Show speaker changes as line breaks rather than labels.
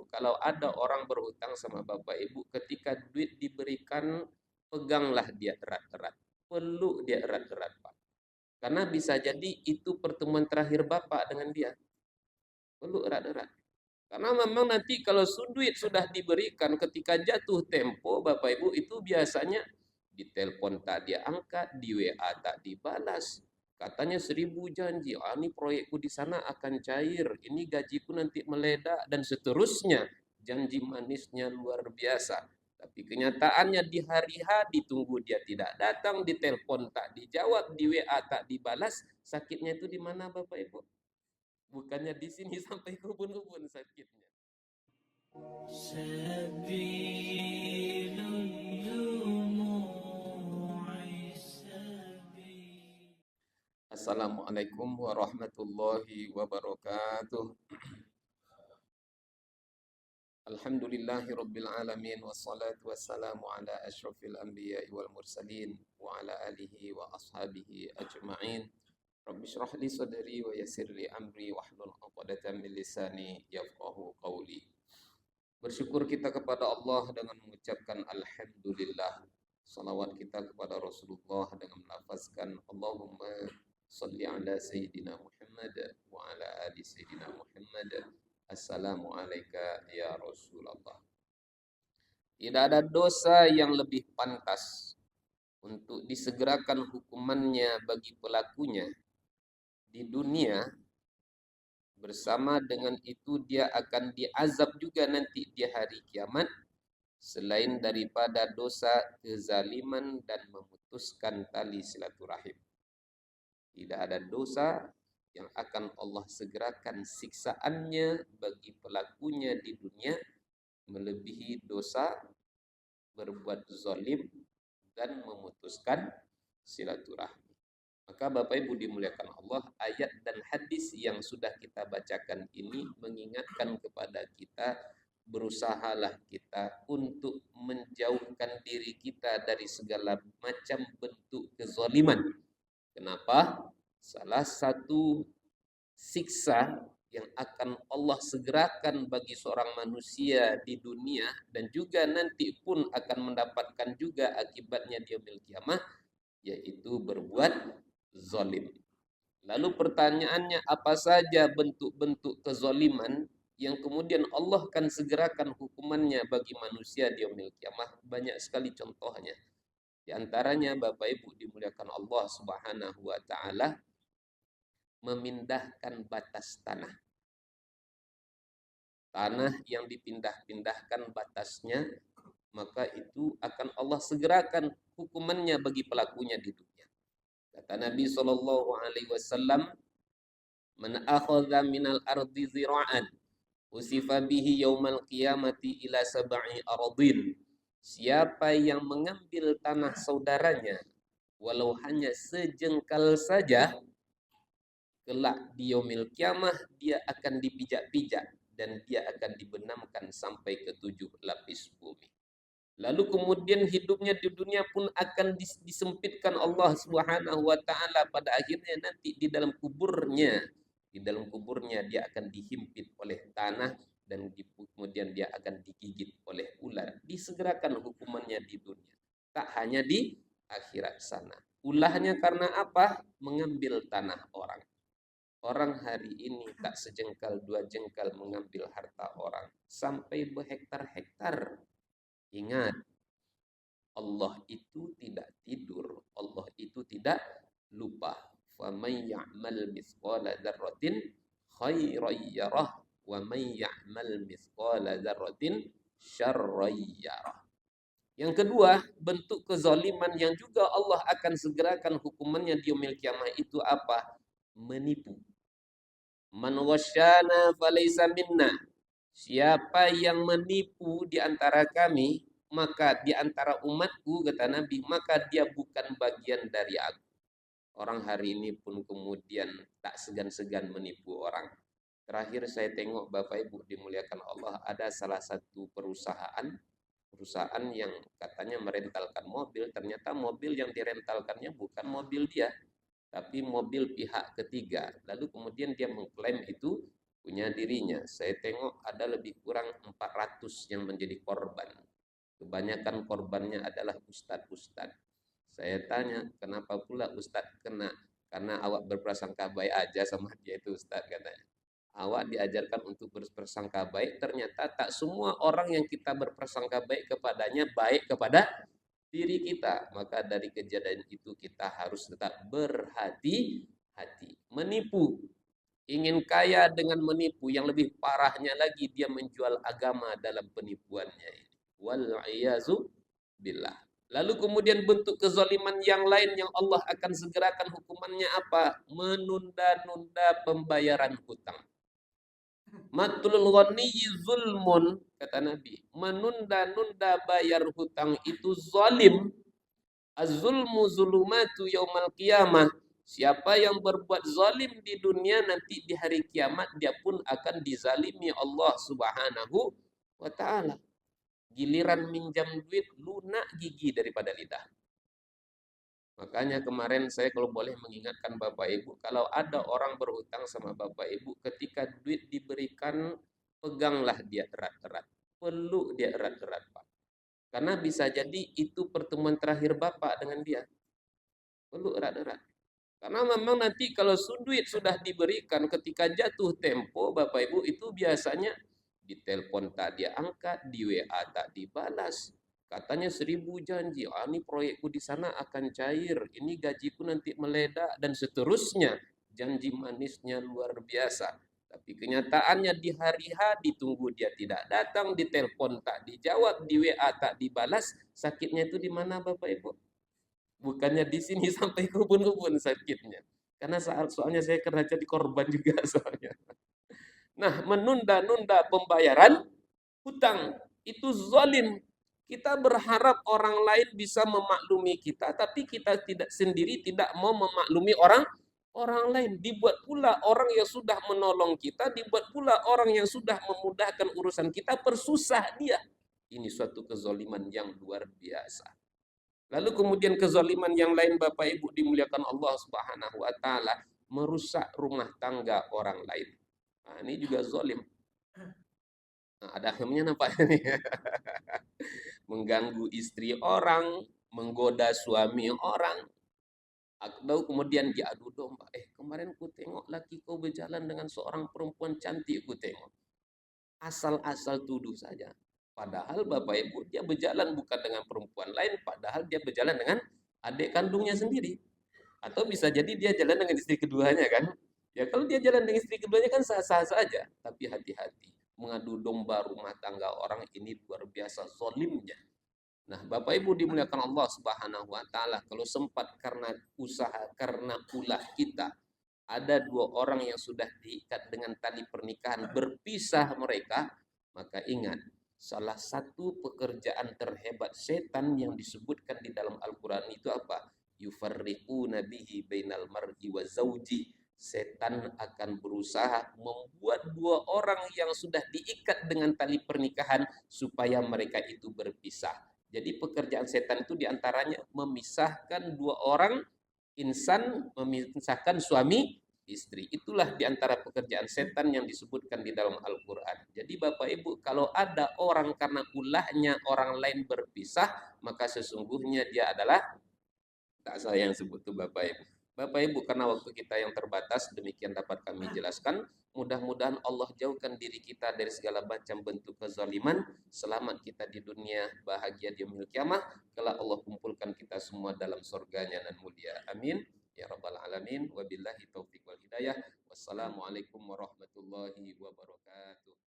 kalau ada orang berhutang sama Bapak Ibu, ketika duit diberikan, peganglah dia erat-erat. Peluk dia erat-erat, Pak. Karena bisa jadi itu pertemuan terakhir Bapak dengan dia. Peluk erat-erat. Karena memang nanti kalau duit sudah diberikan ketika jatuh tempo, Bapak Ibu, itu biasanya ditelepon tak dia angkat, di WA tak dibalas. Katanya 1000 janji, ini proyekku di sana akan cair, ini gajiku nanti meledak, dan seterusnya. Janji manisnya luar biasa. Tapi kenyataannya di hari H ditunggu dia tidak datang, ditelepon tak dijawab, di WA tak dibalas. Sakitnya itu di mana Bapak Ibu? Bukannya di sini sampai ke ubun-ubun sakitnya.
سبيل الدموع سبيل.
Assalamualaikum warahmatullahi wabarakatuh. Alhamdulillahi rabbil alamin wassalatu wassalamu ala asyrafil anbiya'i wal mursalin wa ala alihi wa ashabihi ajma'in. Rabbi shrah li sadri wa yassir li amri wahlul 'uqdatam min lisani yafqahu qawli. Bersyukur kita kepada Allah dengan mengucapkan alhamdulillah. Salawat kita kepada Rasulullah dengan melafazkan Allahumma salli ala Sayyidina Muhammad wa ala ali Sayyidina Muhammad. Assalamu alayka ya Rasulullah. Tidak ada dosa yang lebih pantas untuk disegerakan hukumannya bagi pelakunya di dunia. Bersama dengan itu dia akan diazab juga nanti di hari kiamat, selain daripada dosa kezaliman dan memutuskan tali silaturahim. Tidak ada dosa yang akan Allah segerakan siksaannya bagi pelakunya di dunia melebihi dosa berbuat zalim dan memutuskan silaturahmi. Maka Bapak Ibu dimuliakan Allah, ayat dan hadis yang sudah kita bacakan ini mengingatkan kepada kita, berusahalah kita untuk menjauhkan diri kita dari segala macam bentuk kezaliman. Kenapa? Salah satu siksa yang akan Allah segerakan bagi seorang manusia di dunia dan juga nanti pun akan mendapatkan juga akibatnya di yaumil kiamah, yaitu berbuat zalim. Lalu pertanyaannya, apa saja bentuk-bentuk kezaliman yang kemudian Allah akan segerakan hukumannya bagi manusia di yaumil kiamah? Banyak sekali contohnya. Di antaranya Bapak Ibu dimuliakan Allah Subhanahu wa taala, memindahkan batas tanah. Tanah yang dipindah-pindahkan batasnya, maka itu akan Allah segerakan hukumannya bagi pelakunya di dunia. Kata Nabi sallallahu alaihi wasallam, "Man akhadha minal ardi zira'an, usifa bihi yaumal qiyamati ila sab'i ardin." Siapa yang mengambil tanah saudaranya walau hanya sejengkal saja, kelak di yaumil kiamah dia akan dipijak-pijak dan dia akan dibenamkan sampai ke 7 lapis bumi. Lalu kemudian hidupnya di dunia pun akan disempitkan Allah Subhanahu wa taala, pada akhirnya nanti di dalam kuburnya. Di dalam kuburnya dia akan dihimpit oleh tanah dan kemudian dia akan digigit oleh ular. Disegerakan hukumannya di dunia. Tak hanya di akhirat sana. Ulahnya karena apa? Mengambil tanah orang. Orang hari ini tak sejengkal dua jengkal mengambil harta orang sampai berhektar-hektar. Ingat, Allah itu tidak tidur, Allah itu tidak lupa. Faman ya'mal mithqala dzarratin khairan yarah wa man ya'mal mithqala dzarratin syarran yarah. Yang kedua, bentuk kezaliman yang juga Allah akan segerakan hukumannya di yaumil kiamah itu apa? Menipu. Man wasyana falaysa minna. Siapa yang menipu di antara kami, maka di antara umatku, kata Nabi, maka dia bukan bagian dari aku. Orang hari ini pun kemudian tak segan-segan menipu orang. Terakhir saya tengok Bapak Ibu dimuliakan Allah, ada salah satu perusahaan yang katanya merentalkan mobil, ternyata mobil yang direntalkannya bukan mobil dia, tapi mobil pihak ketiga. Lalu kemudian dia mengklaim itu punya dirinya. Saya tengok ada lebih kurang 400 yang menjadi korban. Kebanyakan korbannya adalah ustadz-ustadz. Saya tanya, kenapa pula ustadz kena? Karena awak berprasangka baik aja sama dia itu ustadz katanya. Awak diajarkan untuk berprasangka baik, ternyata tak semua orang yang kita berprasangka baik kepadanya baik kepada diri kita. Maka dari kejadian itu kita harus tetap berhati-hati. Menipu, ingin kaya dengan menipu, yang lebih parahnya lagi dia menjual agama dalam penipuannya ini. Wal-iyazu billah. Lalu kemudian bentuk kezaliman yang lain yang Allah akan segerakan hukumannya apa? Menunda-nunda pembayaran hutang. Matlul ghaniyyi zulmun, kata Nabi. Menunda-nunda bayar hutang itu zalim. Az-zulmu zulumatu yaumal qiyamah. Siapa yang berbuat zalim di dunia, nanti di hari kiamat dia pun akan dizalimi Allah Subhanahu wa taala. Giliran minjam duit, lunak gigi daripada lidah. Makanya kemarin saya kalau boleh mengingatkan Bapak Ibu, kalau ada orang berhutang sama Bapak Ibu, ketika duit diberikan, peganglah dia erat-erat. Peluk dia erat-erat, Pak. Karena bisa jadi itu pertemuan terakhir Bapak dengan dia. Peluk erat-erat. Karena memang nanti kalau duit sudah diberikan, ketika jatuh tempo, Bapak Ibu, itu biasanya ditelepon tak dia angkat, di WA tak dibalas. Katanya 1000 janji, ini proyekku di sana akan cair, ini gajiku nanti meledak, dan seterusnya. Janji manisnya luar biasa. Tapi kenyataannya di hari H ditunggu dia tidak datang, ditelepon tak dijawab, di WA tak dibalas. Sakitnya itu di mana Bapak Ibu? Bukannya di sini sampai ke ubun-ubun sakitnya. Karena soalnya saya kena jadi korban juga soalnya. Nah, menunda-nunda pembayaran hutang itu zalim. Kita berharap orang lain bisa memaklumi kita, tapi kita tidak sendiri tidak mau memaklumi orang lain. Dibuat pula orang yang sudah menolong kita, dibuat pula orang yang sudah memudahkan urusan kita, persusah dia. Ini suatu kezaliman yang luar biasa. Lalu kemudian kezaliman yang lain Bapak Ibu dimuliakan Allah Subhanahu wa taala, merusak rumah tangga orang lain. Nah, ini juga zalim. Nah, ada hamnya nampaknya nih. Mengganggu istri orang, menggoda suami orang. Atau kemudian diadu domba. Kemarin ku tengok laki kau berjalan dengan seorang perempuan cantik, ku tengok. Asal-asal tuduh saja. Padahal Bapak Ibu dia berjalan bukan dengan perempuan lain, padahal dia berjalan dengan adik kandungnya sendiri. Atau bisa jadi dia jalan dengan istri keduanya kan. Ya kalau dia jalan dengan istri keduanya kan sah-sah saja. Tapi hati-hati. Mengadu domba rumah tangga orang ini luar biasa zolimnya. Nah Bapak Ibu dimuliakan Allah Subhanahu wa taala, kalau sempat karena usaha, karena ulah kita, ada dua orang yang sudah diikat dengan tali pernikahan, berpisah mereka, maka ingat, salah satu pekerjaan terhebat setan yang disebutkan di dalam Al-Quran itu apa? Yufarriquna bihi bainal mar'i wa zawji. Setan akan berusaha membuat dua orang yang sudah diikat dengan tali pernikahan supaya mereka itu berpisah. Jadi pekerjaan setan itu diantaranya memisahkan dua orang insan, memisahkan suami istri. Itulah diantara pekerjaan setan yang disebutkan di dalam Al-Quran. Jadi Bapak Ibu, kalau ada orang karena ulahnya orang lain berpisah, maka sesungguhnya dia adalah, tak saya yang sebut itu Bapak Ibu. Bapak Ibu, karena waktu kita yang terbatas, demikian dapat kami jelaskan. Mudah-mudahan Allah jauhkan diri kita dari segala macam bentuk kezaliman. Selamat kita di dunia, bahagia di yaumil kiamah. Kelak Allah kumpulkan kita semua dalam surganya dan mulia. Amin. Ya Rabbal Alamin. Wabillahi taufiq wal hidayah. Wassalamualaikum warahmatullahi wabarakatuh.